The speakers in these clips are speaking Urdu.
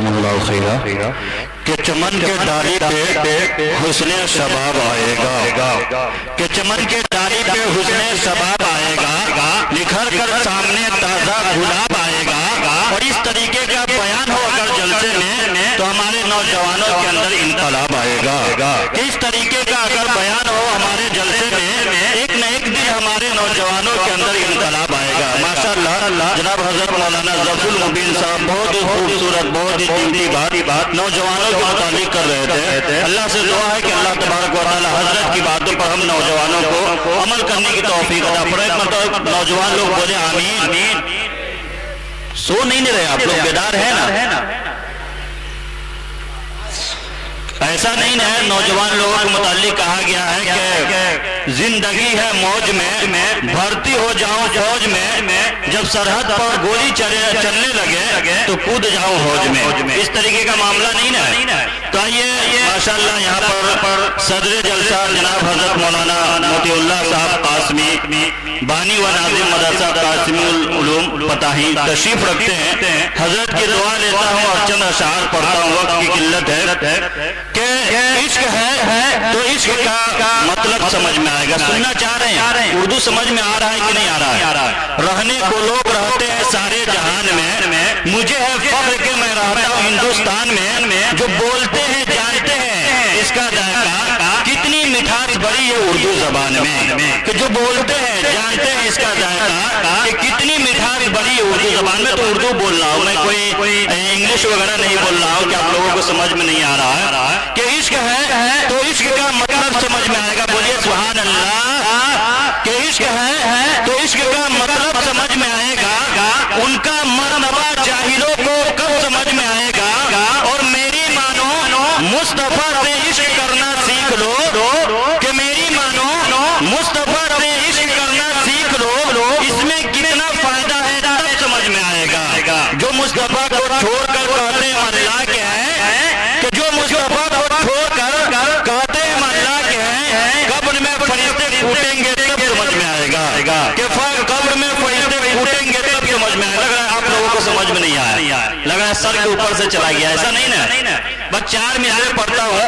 جزاکم اللہ خیرہ کہ چمن کے ڈالی پہ حسن شباب آئے گا، کہ چمن کے ڈالی پہ حسن شباب آئے گا، نکھر کر سامنے تازہ گلاب آئے گا، اور اس طریقے کا بیان ہو اگر جلسے میں تو ہمارے نوجوانوں کے اندر انقلاب آئے گا۔ اس طریقے کا اگر بیان ہو ہمارے جلسے میں ایک نہ ایک دن ہمارے نوجوانوں کے اندر انقلاب آئے گا۔ ماشاءاللہ جناب حضرت مولانا ظفر المبین صاحب بہت ہی خوبصورت، بہت ہی قیمتی بات نوجوانوں کے متعلق کر رہے تھے۔ اللہ سے دعا ہے کہ اللہ تبارک و تعالی حضرت کی باتوں پر ہم نوجوانوں کو عمل کرنے کی توفیق عطا فرمائے۔ مطلب نوجوان لوگ بولے آمین۔ سو نہیں رہے آپ لوگ، بیدار ہیں نا؟ ایسا نہیں ہے، نوجوان لوگوں کے متعلق کہا گیا ہے کہ زندگی ہے موج میں، بھرتی ہو جاؤں فوج میں، جب سرحد پر گولی چلنے لگے تو کود جاؤں فوج میں۔ اس طریقے کا معاملہ نہیں ہے۔ تو آئیے ماشاءاللہ یہاں پر صدر جلسہ جناب حضرت مولانا موتی اللہ صاحب قاسمی بانی و ناظم مدرسہ قاسمی العلوم پتاہی تشریف رکھتے ہیں۔ حضرت کی دعا لیتا ہوں اور چند اشعار پڑھتا ہوں، وقت کی قلت ہے کہ عشق ہے تو عشق کا مطلب سمجھ میں آئے گا۔ سننا چاہ رہے ہیں؟ اردو سمجھ میں آ رہا ہے کہ نہیں آ رہا ہے؟ رہنے کو لوگ رہتے ہیں سارے جہان میں، مجھے ہے فخر کہ میں رہتا ہوں ہندوستان میں، جو بولتے ہیں جانتے ہیں اس کا ذائقہ کتنی مٹھاس بڑی ہے اردو زبان میں، کہ جو بولتے ہیں جانتے ہیں اس کا ذائقہ کہ کتنی مٹھاس بڑی ہے اردو زبان میں۔ تو اردو بول رہا ہوں میں، کوئی انگلش وغیرہ نہیں بول رہا ہوں کہ آپ لوگوں کو سمجھ میں نہیں آ رہا ہے کہ عشق ہے تو عشق کا مطلب سمجھ میں آئے گا۔ بولیے سبحان اللہ۔ کہ عشق ہے تو عشق کا مطلب سمجھ میں آئے گا، ان کا مرتبہ جاہلوں کو کب سمجھ میں آئے گا؟ اور میری مانو مصطفیٰ سے عشق کرنا سیکھ لو، کہ میری مانو مصطفیٰ سے عشق کرنا سیکھ لو، اس میں کتنا فائدہ ہے تب سمجھ میں آئے گا۔ جو مصطفیٰ کو چھوڑ کر کہتے ہیں اللہ کے ہیں، کہ جو مصطفیٰ کو چھوڑ کر کہتے ہیں اللہ کے ہیں، قبر میں فرشتے پھوٹیں گے تب سمجھ میں آئے گا، کہ قبر میں فرشتے پھوٹیں گے تب سمجھ میں آئے گا۔ لگ رہا ہے آپ لوگوں کو سمجھ میں نہیں آیا، لگ رہا ہے سر کے اوپر سے چلا گیا، ایسا نہیں نا؟ بس 4 مثالیں پڑھتا ہوں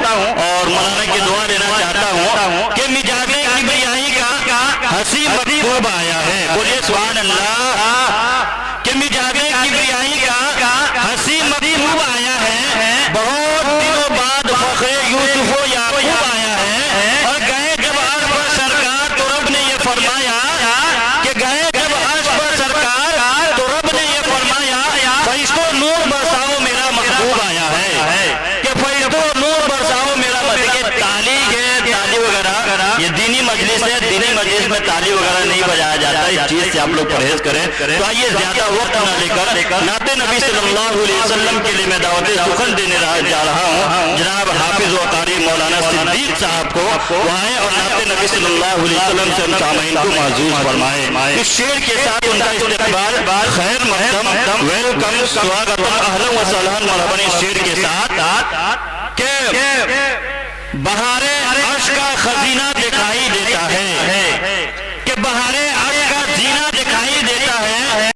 اور مولانا کی دعا لینا چاہتا ہوں کہ مجاز کبریائی کا ہنسی مطلوب آیا ہے۔ بولیے سبحان اللہ۔ کہ مجاز کبریائی کا ہنسی مطلوب آیا ہے، بہت دنوں بعد فخر یوسف و یعقوب آیا ہے، اور گئے جب عرش پر سرکار تو رب نے یہ فرمایا کہ گئے جب عرش پر سرکار تو رب نے یہ فرمایا فرشتوں نور برساؤ میرا محبوب آیا ہے، کہ فرشتوں نور برساؤ میرا محبوب۔ تالی وغیرہ یہ دینی مجلس ہے، دینی مجلس میں تالی وغیرہ نہیں بجایا جاتا، اس چیز سے آپ لوگ پرہیز کریں۔ تو آئیے زیادہ وقت نہ لے کر نعت نبی صلی اللہ علیہ وسلم کے لیے میں دعوت سخن دینے جا رہا ہوں۔ جناب حافظ و قاری مولانا صدیق صاحب کو وہاں اور نعت نبی صلی اللہ علیہ وسلم سے ان سامعین کو معزوز فرمائے۔ اس شعر کے ساتھ ان کا استقبال خیر مقدم ویلکم سواگتم اہلا و سہلا مرحبا، اس شعر کے ساتھ کہ بہارے عرش کا خزینہ